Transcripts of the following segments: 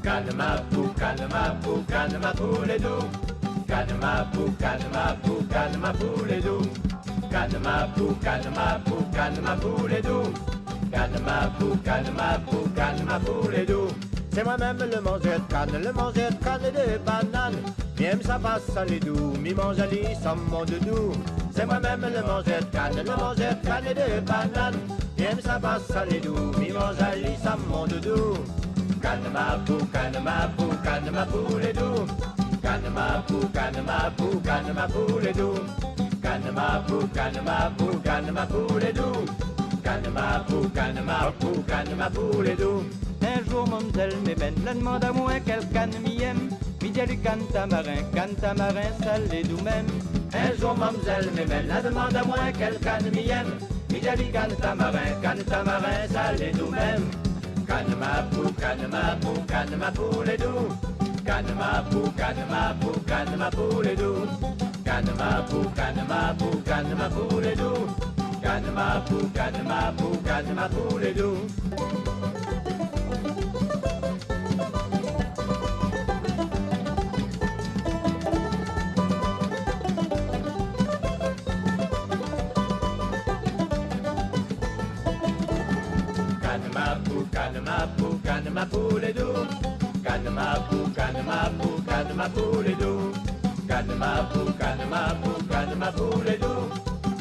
Canne ma poule, canne ma poule, canne ma poule est doux. Canne ma poule, canne ma poule, canne ma poule est doux. Canne ma poule, canne ma poule, canne ma poule est doux. Canne ma poule, canne ma poule, canne ma poule est doux. C'est moi-même le mangeur de canne et de banane. Miam ça passe ça les doux, mi mange à lit sans mon doudou. C'est moi-même le mangeur de canne et de banane. Miam ça passe ça les doux, mi mange à lit sans mon doudou. Canne ma poule, canne ma poule, canne ma poule est doux. Canne ma poule, canne ma poule, canne ma poule est doux. Canne ma poule, canne ma poule, canne ma poule est doux. Canne ma poule, canne ma poule, canne ma poule est doux. Un jour, mademoiselle Mébène la demande à moi quelle canne m'y aime. Midi à lui canne tamarin, ça l'est doux même. Un jour, mademoiselle Mébène la demande à moi quelle canne m'y aime. Midi à lui canne tamarin, ça l'est doux même. Canne ma poule, canne ma poule, canne ma poule est doux. Canne ma poule, canne ma poule, canne ma poule est doux. Canne ma poule, canne ma poule, canne ma poule est doux. Canne ma poule, canne ma poule, canne ma poule est doux. Canne ma poule, canne ma poule, canne ma poule est doux. Canne ma poule, canne ma poule, canne ma poule est doux. Canne ma poule, canne ma poule, canne ma poule est doux.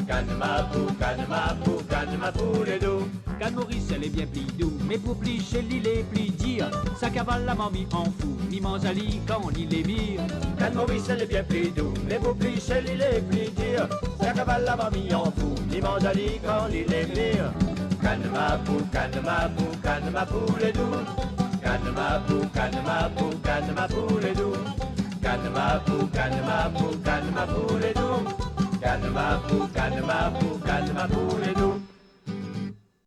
Canne ma poule, canne ma poule, canne ma poule est doux. Canne Maurice, elle est bien pli doux, mais pour pli chez l'île est pli dire. Ça cavale la mamie en fou, mi mange à lit quand l'île est mire. Canne Maurice, elle est bien plus doux, mais pour plus chez l'île est plus dire. Ça cavale la mamie en fou, mi mange à lit quand l'île est mire. Canne ma poule, canne ma poule, canne ma poule est doux. Canne ma poule, canne ma poule, canne ma poule est doux. Canne ma poule, canne ma poule, canne ma poule est doux. Canne ma poule, canne ma poule, canne ma poule est doux.